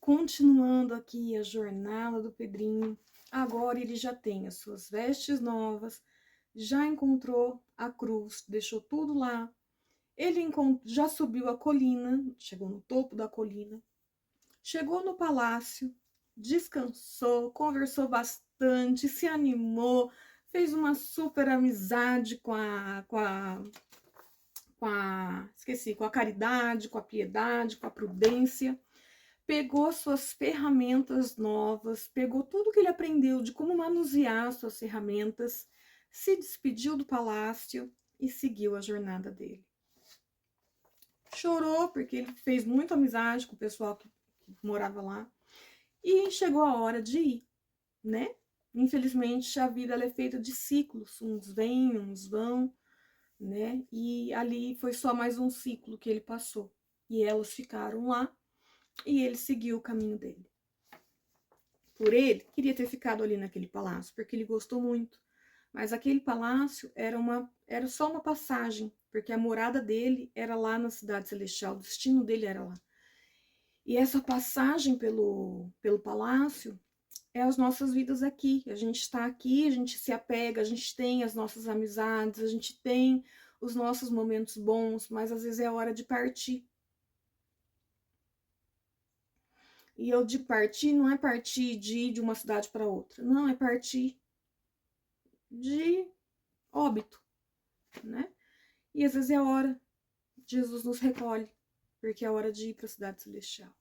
continuando aqui a jornada do Pedrinho, agora ele já tem as suas vestes novas, já encontrou a cruz, deixou tudo lá. Ele já subiu a colina, chegou no topo da colina, chegou no palácio, descansou, conversou bastante, se animou, fez uma super amizade com a caridade, com a piedade, com a prudência. Pegou suas ferramentas novas, pegou tudo que ele aprendeu de como manusear suas ferramentas, se despediu do palácio e seguiu a jornada dele. Chorou porque ele fez muita amizade com o pessoal que morava lá e chegou a hora de ir, né? Infelizmente a vida ela é feita de ciclos, uns vêm, uns vão, né? E ali foi só mais um ciclo que ele passou e elas ficaram lá e ele seguiu o caminho dele. Por ele, queria ter ficado ali naquele palácio, porque ele gostou muito. Mas aquele palácio era só uma passagem, porque a morada dele era lá na Cidade Celestial, o destino dele era lá. E essa passagem pelo palácio é as nossas vidas aqui. A gente está aqui, a gente se apega, a gente tem as nossas amizades, a gente tem os nossos momentos bons, mas às vezes é hora de partir. E eu de partir não é partir de ir de uma cidade para outra, não, é partir de óbito, né? E às vezes é a hora, Jesus nos recolhe, porque é hora de ir para a cidade celestial.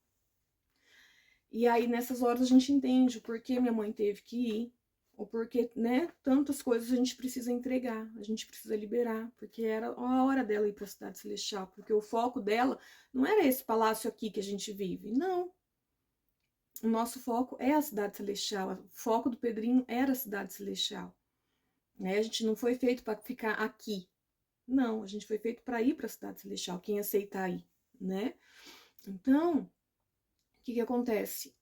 E aí nessas horas a gente entende o porquê minha mãe teve que ir, ou porque, né, tantas coisas a gente precisa entregar, a gente precisa liberar, porque era a hora dela ir para a cidade celestial, porque o foco dela não era esse palácio aqui que a gente vive, não. O nosso foco é a cidade celestial, o foco do Pedrinho era a cidade celestial. Né? A gente não foi feito para ficar aqui. Não, a gente foi feito para ir para a cidade celestial, quem aceitar ir, né? Então, o que acontece?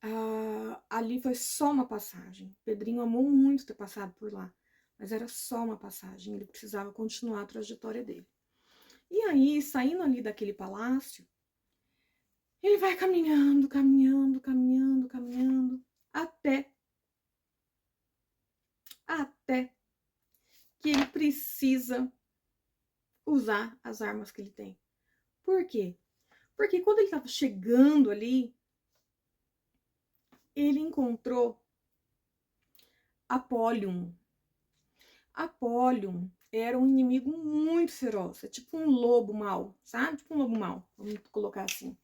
Ali foi só uma passagem. Pedrinho amou muito ter passado por lá, mas era só uma passagem, ele precisava continuar a trajetória dele. E aí, saindo ali daquele palácio, ele vai caminhando, caminhando, caminhando, caminhando, até que ele precisa usar as armas que ele tem. Por quê? Porque quando ele estava chegando ali, ele encontrou Apollyon. Apollyon era um inimigo muito feroz, é tipo um lobo mau, sabe? Tipo um lobo mau, vamos colocar assim.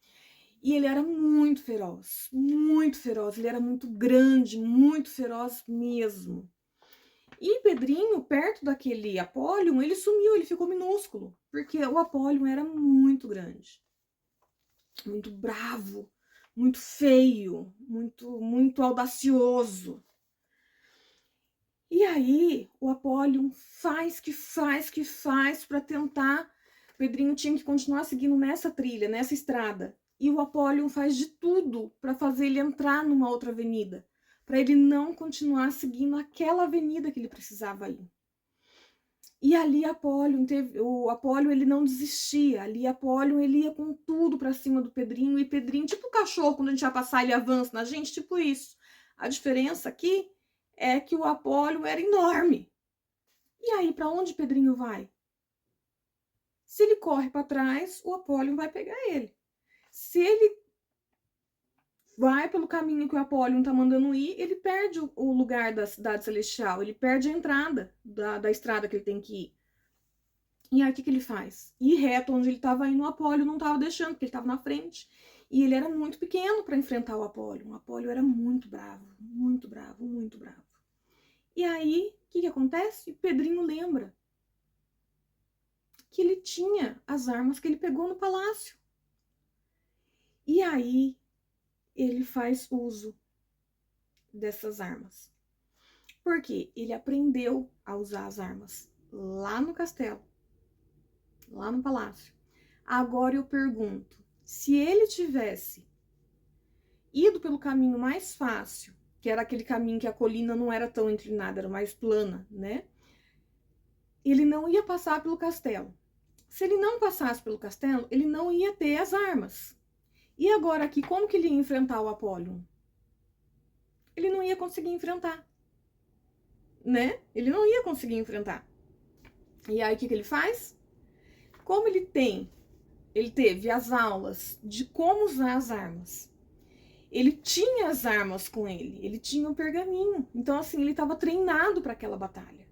E ele era muito feroz, ele era muito grande, muito feroz mesmo. E Pedrinho, perto daquele Apollyon, ele sumiu, ele ficou minúsculo, porque o Apollyon era muito grande, muito bravo, muito feio, muito audacioso. E aí, o Apollyon faz para tentar. O Pedrinho tinha que continuar seguindo nessa trilha, nessa estrada. E o Apollyon faz de tudo para fazer ele entrar numa outra avenida, para ele não continuar seguindo aquela avenida que ele precisava ir. E ali o Apollyon ele não desistia. Ali Apollyon ele ia com tudo para cima do Pedrinho, e Pedrinho, tipo o cachorro, quando a gente vai passar, ele avança na gente, tipo isso. A diferença aqui é que o Apollyon era enorme. E aí, para onde Pedrinho vai? Se ele corre para trás, o Apollyon vai pegar ele. Se ele vai pelo caminho que o Apollyon tá mandando ir, ele perde o lugar da cidade celestial, ele perde a entrada da estrada que ele tem que ir. E aí, o que ele faz? Ir reto onde ele estava indo, o Apollyon não estava deixando, porque ele estava na frente. E ele era muito pequeno para enfrentar o Apollyon. O Apollyon era muito bravo, muito bravo, muito bravo. E aí, o que acontece? O Pedrinho lembra que ele tinha as armas que ele pegou no palácio. E aí, ele faz uso dessas armas. Porque ele aprendeu a usar as armas lá no castelo, lá no palácio. Agora eu pergunto, se ele tivesse ido pelo caminho mais fácil, que era aquele caminho que a colina não era tão inclinada, era mais plana, né? Ele não ia passar pelo castelo. Se ele não passasse pelo castelo, ele não ia ter as armas. E agora aqui, como que ele ia enfrentar o Apóllo? Ele não ia conseguir enfrentar, né? Ele não ia conseguir enfrentar. E aí, o que ele faz? Como ele teve as aulas de como usar as armas. Ele tinha as armas com ele tinha um pergaminho. Então, assim, ele estava treinado para aquela batalha.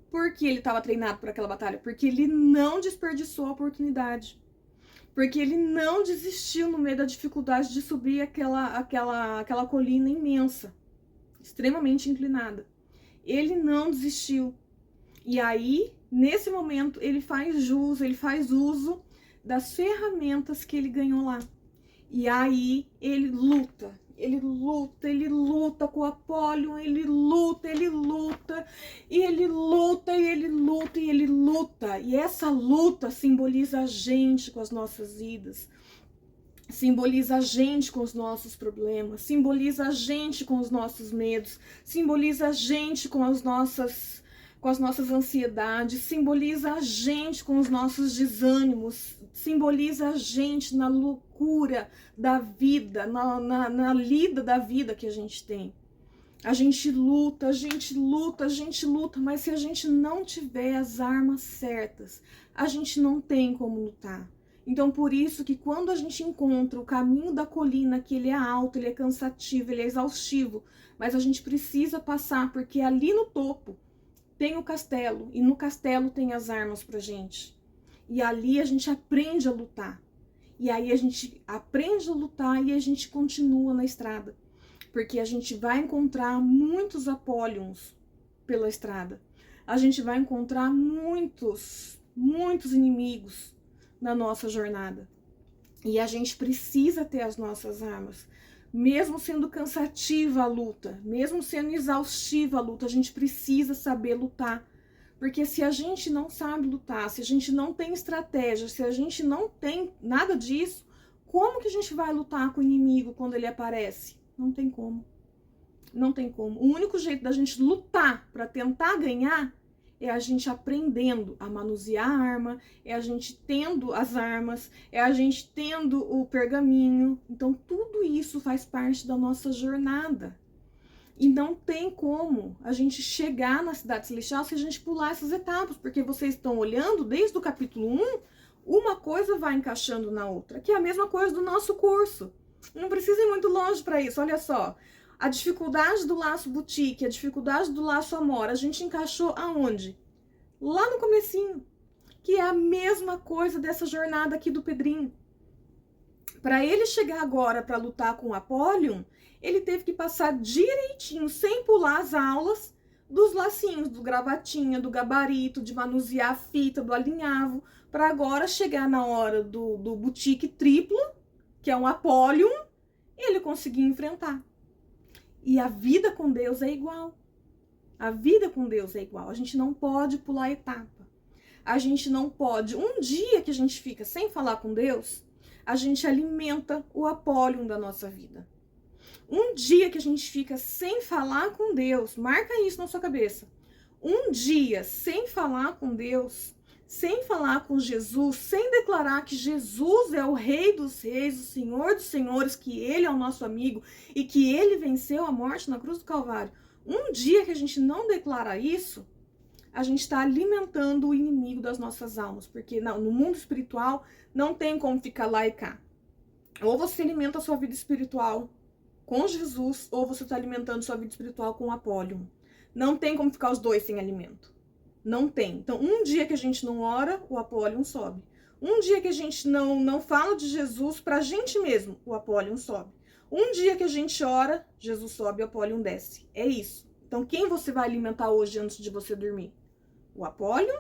Por que ele estava treinado para aquela batalha? Porque ele não desperdiçou a oportunidade. Porque ele não desistiu no meio da dificuldade de subir aquela colina imensa, extremamente inclinada. Ele não desistiu. E aí, nesse momento, ele faz uso das ferramentas que ele ganhou lá. E aí, ele luta com o Apóllo, ele luta, e ele luta, e ele luta, e ele luta. E essa luta simboliza a gente com as nossas vidas, simboliza a gente com os nossos problemas, simboliza a gente com os nossos medos, simboliza a gente com as nossas ansiedades, simboliza a gente com os nossos desânimos, simboliza a gente na loucura da vida, na lida da vida que a gente tem. A gente luta, mas se a gente não tiver as armas certas, a gente não tem como lutar. Então, por isso que quando a gente encontra o caminho da colina, que ele é alto, ele é cansativo, ele é exaustivo, mas a gente precisa passar, porque ali no topo tem o castelo, e no castelo tem as armas pra gente. E ali a gente aprende a lutar. E aí a gente aprende a lutar e a gente continua na estrada. Porque a gente vai encontrar muitos Apólions pela estrada. A gente vai encontrar muitos inimigos na nossa jornada. E a gente precisa ter as nossas armas. Mesmo sendo cansativa a luta, mesmo sendo exaustiva a luta, a gente precisa saber lutar. Porque se a gente não sabe lutar, se a gente não tem estratégia, se a gente não tem nada disso, como que a gente vai lutar com o inimigo quando ele aparece? Não tem como. Não tem como. O único jeito da gente lutar para tentar ganhar é a gente aprendendo a manusear a arma, é a gente tendo as armas, é a gente tendo o pergaminho. Então, tudo isso faz parte da nossa jornada. E não tem como a gente chegar na Cidade Celestial se a gente pular essas etapas, porque vocês estão olhando desde o capítulo 1, uma coisa vai encaixando na outra, que é a mesma coisa do nosso curso. Não precisa ir muito longe para isso, olha só. A dificuldade do laço boutique, a dificuldade do laço amor, a gente encaixou aonde? Lá no comecinho, que é a mesma coisa dessa jornada aqui do Pedrinho. Para ele chegar agora para lutar com o Apóllo, ele teve que passar direitinho, sem pular as aulas, dos lacinhos, do gravatinha, do gabarito, de manusear a fita, do alinhavo, para agora chegar na hora do boutique triplo, que é um Apóllo, e ele conseguir enfrentar. E a vida com Deus é igual. A vida com Deus é igual. A gente não pode pular etapa. A gente não pode. Um dia que a gente fica sem falar com Deus, a gente alimenta o Apóllo da nossa vida. Um dia que a gente fica sem falar com Deus, marca isso na sua cabeça. Um dia sem falar com Deus, sem falar com Jesus, sem declarar que Jesus é o Rei dos Reis, o Senhor dos Senhores, que Ele é o nosso amigo e que Ele venceu a morte na cruz do Calvário. Um dia que a gente não declara isso, a gente está alimentando o inimigo das nossas almas, porque no mundo espiritual não tem como ficar lá e cá. Ou você alimenta a sua vida espiritual com Jesus, ou você está alimentando sua vida espiritual com o Apóllo. Não tem como ficar os dois sem alimento. Não tem. Então, um dia que a gente não ora, o Apóllo sobe. Um dia que a gente não fala de Jesus pra gente mesmo, o Apóllo sobe. Um dia que a gente ora, Jesus sobe e o Apóllo desce. É isso. Então, quem você vai alimentar hoje antes de você dormir? O Apóllo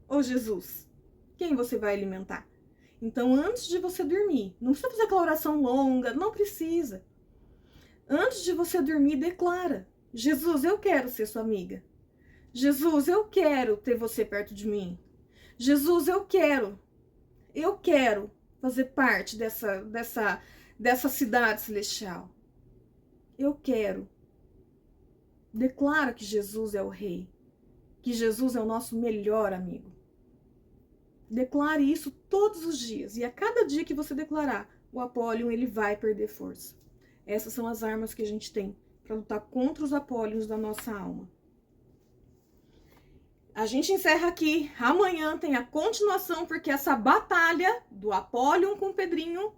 ou Jesus? Quem você vai alimentar? Então, antes de você dormir, não precisa fazer aquela oração longa, não precisa. Antes de você dormir, declara: Jesus, eu quero ser sua amiga. Jesus, eu quero ter você perto de mim. Jesus, eu quero fazer parte dessa cidade celestial. Eu quero. Declara que Jesus é o Rei, que Jesus é o nosso melhor amigo. Declare isso todos os dias. E a cada dia que você declarar, o Apollyon ele vai perder força. Essas são as armas que a gente tem para lutar contra os Apollyons da nossa alma. A gente encerra aqui. Amanhã tem a continuação, porque essa batalha do Apollyon com o Pedrinho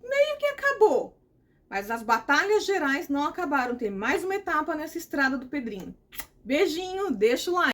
meio que acabou. Mas as batalhas gerais não acabaram. Tem mais uma etapa nessa estrada do Pedrinho. Beijinho, deixa o like.